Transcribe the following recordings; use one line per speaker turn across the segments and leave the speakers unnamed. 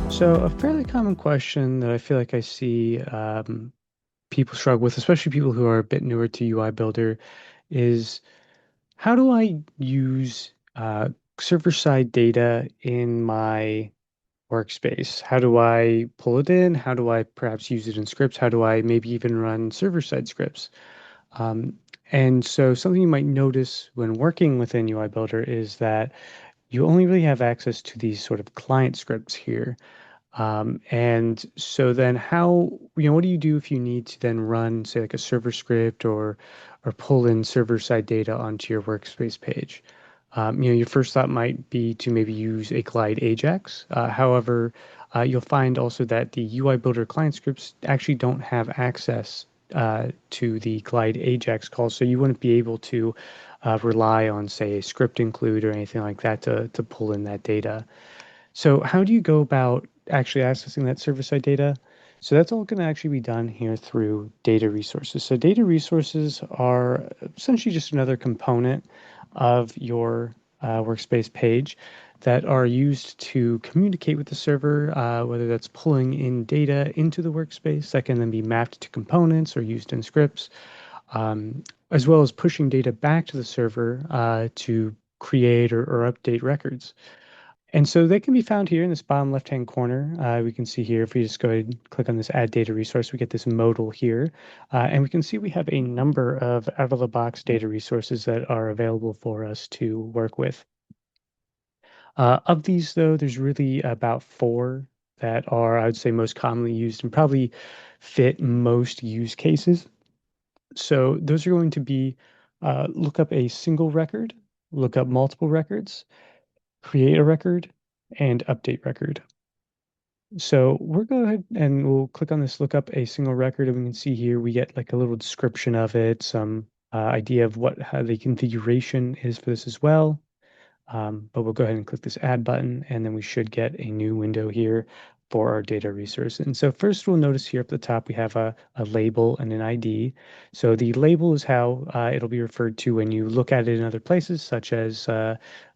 So, a fairly common question that I feel like I see people struggle with, especially people who are a bit newer to UI Builder, is how do I use server-side data in my workspace? How do I pull it in? How do I perhaps use it in scripts? How do I maybe even run server-side scripts? Um, and so, something you might notice when working within UI Builder is that you only really have access to these sort of client scripts here. And so then what do you do if you need to then run, say, like a server script or pull in server-side data onto your workspace page? Your first thought might be to maybe use a GlideAjax. However, you'll find also that the UI Builder client scripts actually don't have access to the GlideAjax call, so you wouldn't be able to rely on, say, a script include or anything like that to pull in that data. So how do you go about actually accessing that server-side data? So that's all going to actually be done here through data resources. So data resources are essentially just another component of your workspace page that are used to communicate with the server, whether that's pulling in data into the workspace that can then be mapped to components or used in scripts, as well as pushing data back to the server to create or update records. And so they can be found here in this bottom left-hand corner. We can see here, if we just go ahead and click on this Add Data Resource, we get this modal here. And we can see we have a number of out-of-the-box data resources that are available for us to work with. Of these, though, there's really about four that are, I would say, most commonly used and probably fit most use cases. So those are going to be look up a single record, look up multiple records, create a record, and update record. So we're going to go ahead and we'll click on this, look up a single record, and we can see here we get like a little description of it, some idea of how the configuration is for this as well. But we'll go ahead and click this add button, and then we should get a new window here for our data resource. And so first we'll notice here at the top we have a label and an ID. So the label is how it'll be referred to when you look at it in other places, such as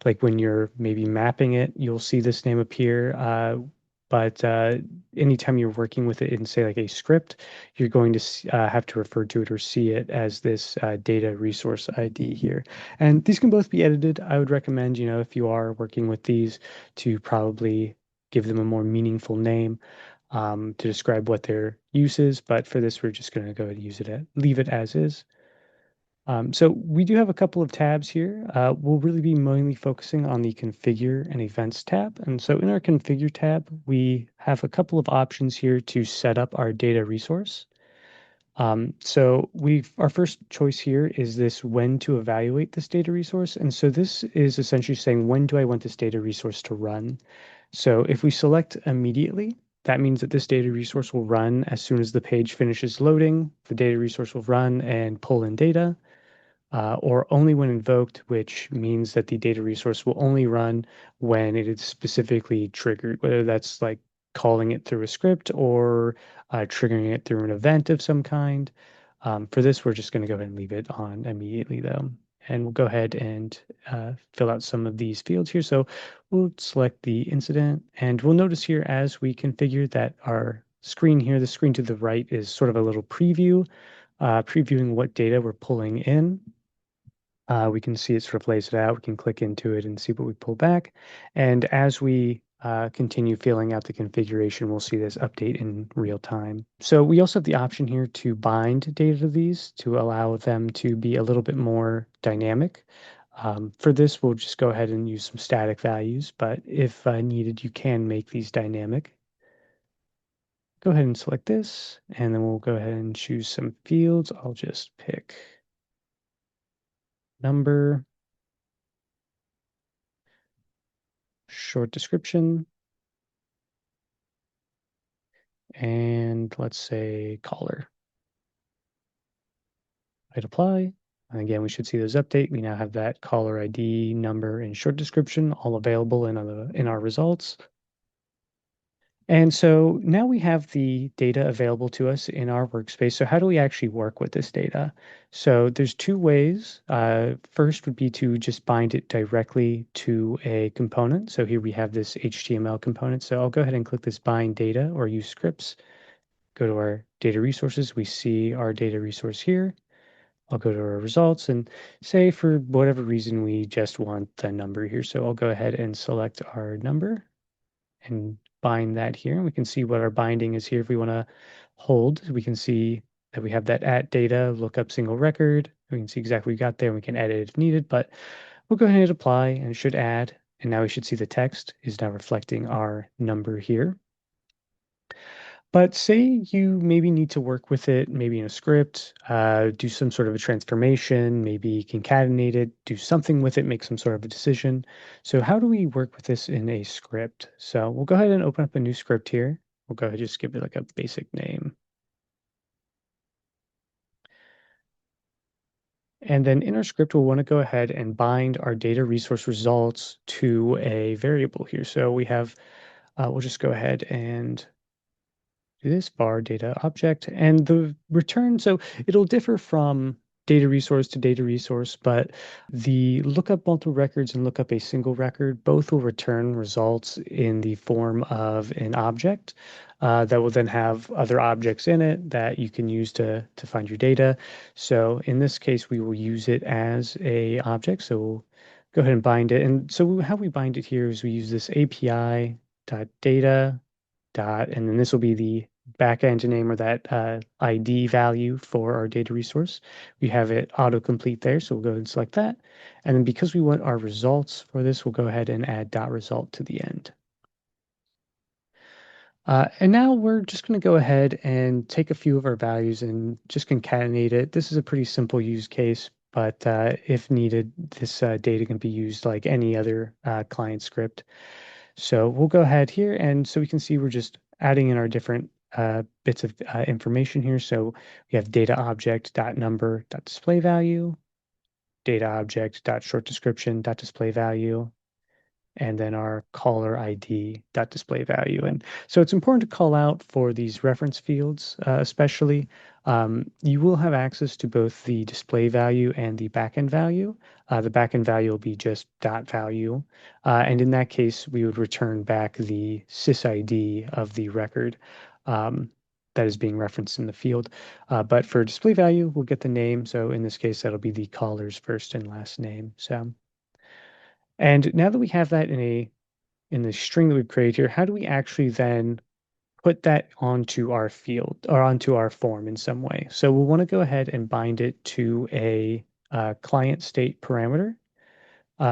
like when you're maybe mapping it, you'll see this name appear. But anytime you're working with it in, say, like a script, you're going to have to refer to it or see it as this data resource ID here. And these can both be edited. I would recommend, if you are working with these, to probably give them a more meaningful name to describe what their use is. But for this, we're just going to go ahead and leave it as is. So we do have a couple of tabs here. We'll really be mainly focusing on the Configure and Events tab. And so in our Configure tab, we have a couple of options here to set up our data resource. So our first choice here is this when to evaluate this data resource. And so this is essentially saying, when do I want this data resource to run? So if we select immediately, that means that this data resource will run as soon as the page finishes loading. The data resource will run and pull in data, or only when invoked, which means that the data resource will only run when it is specifically triggered, whether that's like calling it through a script or triggering it through an event of some kind. For this, we're just going to go ahead and leave it on immediately, though. And we'll go ahead and fill out some of these fields here. So we'll select the incident, and we'll notice here as we configure that our screen here, the screen to the right, is sort of a little preview, previewing what data we're pulling in. We can see it sort of lays it out. We can click into it and see what we pull back. And as we continue filling out the configuration, we'll see this update in real time. So we also have the option here to bind data to these to allow them to be a little bit more dynamic. For this, we'll just go ahead and use some static values, but if needed, you can make these dynamic. Go ahead and select this, and then we'll go ahead and choose some fields. I'll just pick number, short description, and let's say caller. Hit apply. And again, we should see those update. We now have that caller ID, number, and short description all available in our results. And so now we have the data available to us in our workspace. So how do we actually work with this data? So there's two ways. First would be to just bind it directly to a component. So here we have this HTML component. So I'll go ahead and click this bind data or use scripts. Go to our data resources. We see our data resource here. I'll go to our results and say for whatever reason we just want the number here. So I'll go ahead and select our number and bind that here. And we can see what our binding is here. If we want to hold, we can see that we have that at data, lookup single record. We can see exactly what we got there and we can edit it if needed, but we'll go ahead and hit apply and it should add. And now we should see the text is now reflecting our number here. But say you maybe need to work with it, maybe in a script, do some sort of a transformation, maybe concatenate it, do something with it, make some sort of a decision. So how do we work with this in a script? So we'll go ahead and open up a new script here. We'll go ahead and just give it like a basic name. And then in our script, we'll want to go ahead and bind our data resource results to a variable here. So we have, we'll just go ahead and do this var data object and the return. So it'll differ from data resource, but the lookup multiple records and lookup a single record both will return results in the form of an object that will then have other objects in it that you can use to find your data. So in this case, we will use it as a object. So we'll go ahead and bind it. And so how we bind it here is we use this API dot data dot, and then this will be the backend name or that ID value for our data resource. We have it autocomplete there, so we'll go ahead and select that. And then because we want our results for this, we'll go ahead and add dot result to the end. And now we're just going to go ahead and take a few of our values and just concatenate it. This is a pretty simple use case, but if needed, this data can be used like any other client script. So we'll go ahead here, and so we can see we're just adding in our different bits of information here. So we have data object dot number dot display value, data object dot short description dot display value, and then our caller ID dot display value. And so it's important to call out for these reference fields, especially. You will have access to both the display value and the backend value. The backend value will be just dot value. And in that case, we would return back the sysID of the record that is being referenced in the field. But for display value, we'll get the name. So in this case, that'll be the caller's first and last name. So. And now that we have that in the string that we've created here, how do we actually then put that onto our field or onto our form in some way? So we'll want to go ahead and bind it to a client state parameter.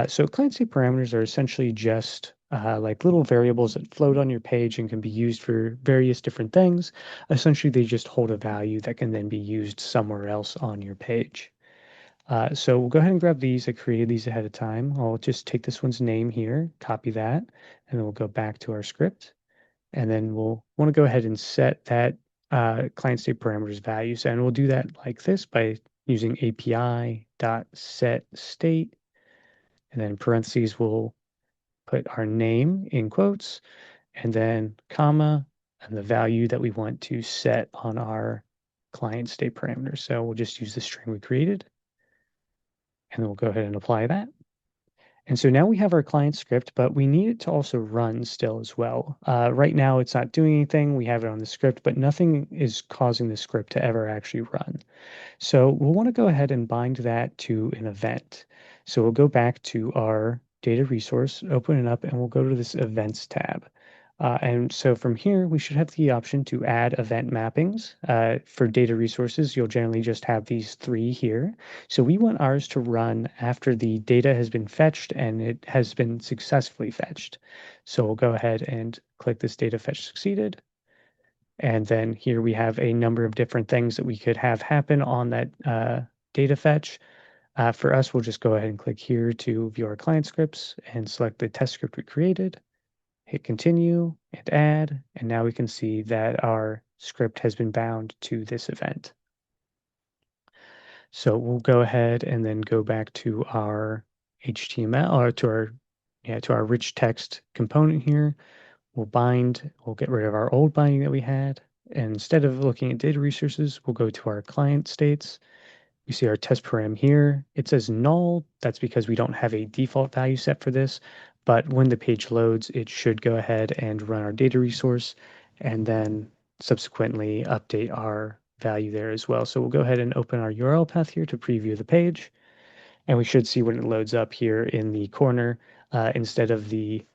So client state parameters are essentially just like little variables that float on your page and can be used for various different things. Essentially, they just hold a value that can then be used somewhere else on your page. So we'll go ahead and grab these. I created these ahead of time. I'll just take this one's name here, copy that, and then we'll go back to our script. And then we'll want to go ahead and set that client state parameters values. And we'll do that like this by using API dot set state. And then parentheses, we'll put our name in quotes, and then comma, and the value that we want to set on our client state parameter. So we'll just use the string we created. And then we'll go ahead and apply that. And so now we have our client script, but we need it to also run still as well. Right now, it's not doing anything. We have it on the script, but nothing is causing the script to ever actually run. So we'll want to go ahead and bind that to an event. So we'll go back to our data resource, open it up, and we'll go to this events tab. And so from here, we should have the option to add event mappings. For data resources, you'll generally just have these three here. So we want ours to run after the data has been fetched and it has been successfully fetched. So we'll go ahead and click this data fetch succeeded. And then here we have a number of different things that we could have happen on that data fetch. For us, we'll just go ahead and click here to view our client scripts and select the test script we created. Hit continue and add, and now we can see that our script has been bound to this event. So we'll go ahead and then go back to our HTML or to our rich text component here. we'll get rid of our old binding that we had. And instead of looking at data resources, we'll go to our client states. You see our test param here. It says null. That's because we don't have a default value set for this. But when the page loads, it should go ahead and run our data resource and then subsequently update our value there as well. So we'll go ahead and open our URL path here to preview the page. And we should see when it loads up here in the corner, instead of the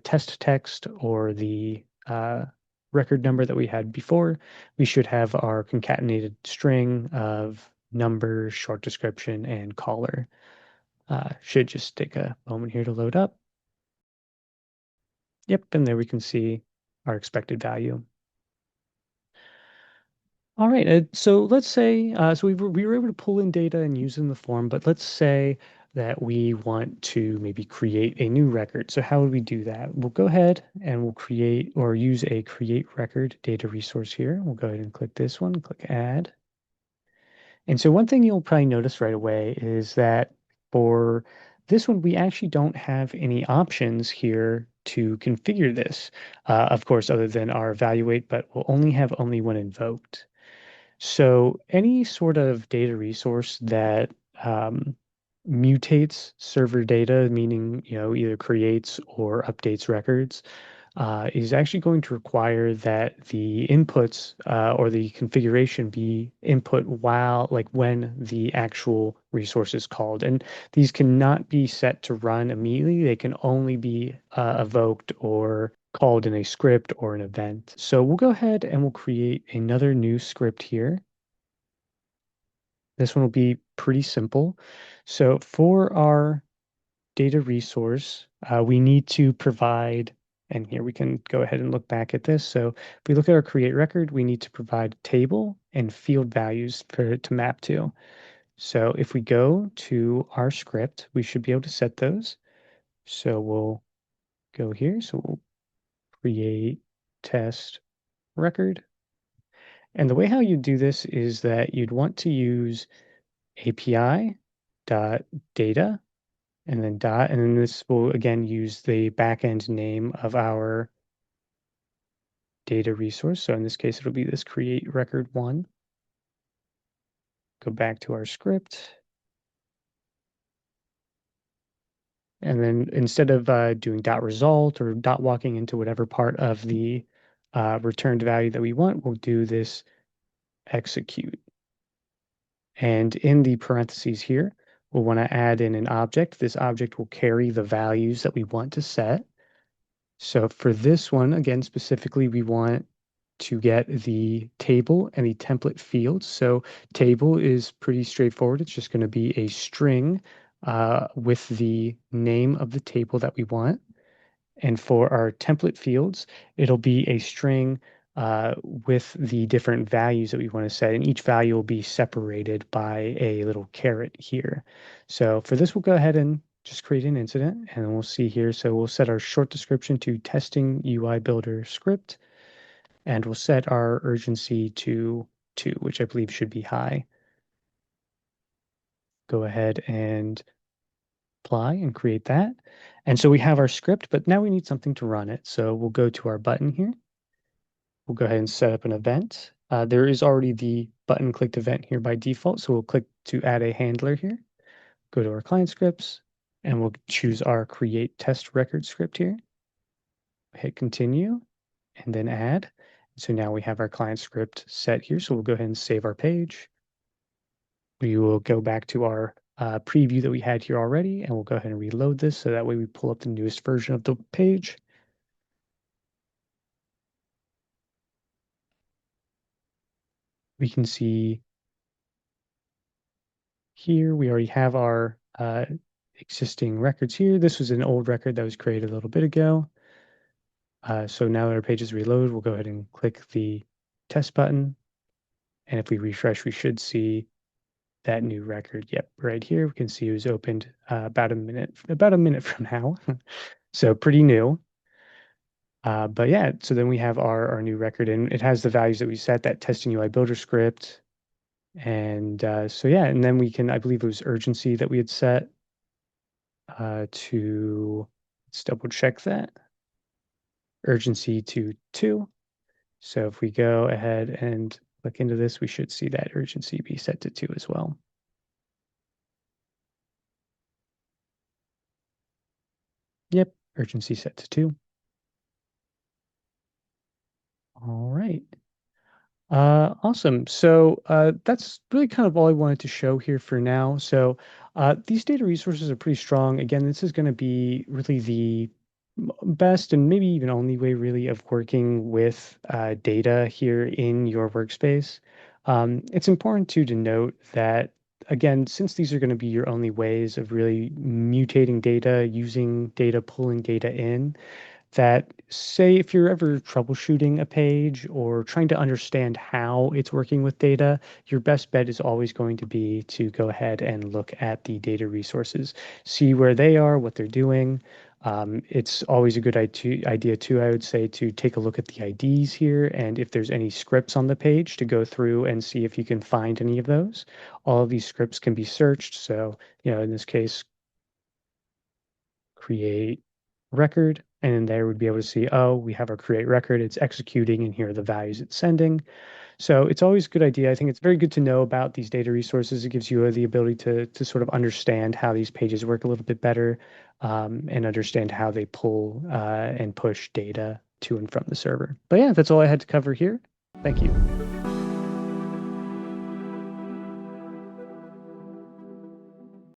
test text or the record number that we had before, we should have our concatenated string of number, short description, and caller. Should just take a moment here to load up. Yep, and there we can see our expected value. All right, so let's say, so we were able to pull in data and use in the form, but let's say that we want to maybe create a new record. So how would we do that? We'll go ahead and we'll create or use a create record data resource here. We'll go ahead and click this one, click add. And so one thing you'll probably notice right away is that for this one, we actually don't have any options here to configure this, of course, other than our evaluate, but we'll only have only when invoked. So any sort of data resource that mutates server data, meaning either creates or updates records, is actually going to require that the inputs or the configuration be input when the actual resource is called. And these cannot be set to run immediately. They can only be evoked or called in a script or an event. So we'll go ahead and we'll create another new script here. This one will be pretty simple. So for our data resource, we need to provide, and here we can go ahead and look back at this. So if we look at our create record, we need to provide table and field values for it to map to. So if we go to our script, we should be able to set those. So we'll go here. So we'll create test record. And the way how you do this is that you'd want to use API dot data and then dot, and then this will again use the backend name of our data resource. So in this case, it'll be this create record one. Go back to our script. And then instead of doing dot result or dot walking into whatever part of the returned value that we want, we'll do this execute. And in the parentheses here, we'll want to add in an object. This object will carry the values that we want to set. So for this one, again, specifically, we want to get the table and the template fields. So table is pretty straightforward. It's just going to be a string with the name of the table that we want. And for our template fields, it'll be a string with the different values that we want to set. And each value will be separated by a little caret here. So for this, we'll go ahead and just create an incident, and then we'll see here. So we'll set our short description to testing UI Builder script, and we'll set our urgency to 2, which I believe should be high. Go ahead and apply and create that. And so we have our script, but now we need something to run it. So we'll go to our button here. We'll go ahead and set up an event. There is already the button clicked event here by default, so we'll click to add a handler here. Go to our client scripts, and we'll choose our create test record script here. Hit continue, and then add. So now we have our client script set here, so we'll go ahead and save our page. We will go back to our preview that we had here already, and we'll go ahead and reload this so that way we pull up the newest version of the page. We can see here we already have our existing records here. This was an old record that was created a little bit ago. So now that our page is reloaded, we'll go ahead and click the test button. And if we refresh, we should see that new record. Yep, right here. We can see it was opened about a minute from now. So pretty new. But yeah, so then we have our new record, and it has the values that we set, that testing UI Builder script. And so yeah, and then we can, I believe it was urgency that we had set to, let's double check that. urgency to 2. So if we go ahead and click into this, we should see that urgency be set to 2 as well. Yep, urgency set to 2. All right. Awesome. So that's really kind of all I wanted to show here for now. So these data resources are pretty strong. Again, this is going to be really the best and maybe even only way really of working with data here in your workspace. It's important too to note that, again, since these are going to be your only ways of really mutating data, using data, pulling data in, that say if you're ever troubleshooting a page or trying to understand how it's working with data, your best bet is always going to be to go ahead and look at the data resources, see where they are, what they're doing. It's always a good idea too, I would say, to take a look at the IDs here and if there's any scripts on the page to go through and see if you can find any of those. All of these scripts can be searched. So, in this case, create record, and then there would be able to see, oh, we have our create record, it's executing, and here are the values it's sending. So it's always a good idea. I think it's very good to know about these data resources. It gives you the ability to sort of understand how these pages work a little bit better, and understand how they pull and push data to and from the server. But yeah, that's all I had to cover here. Thank you.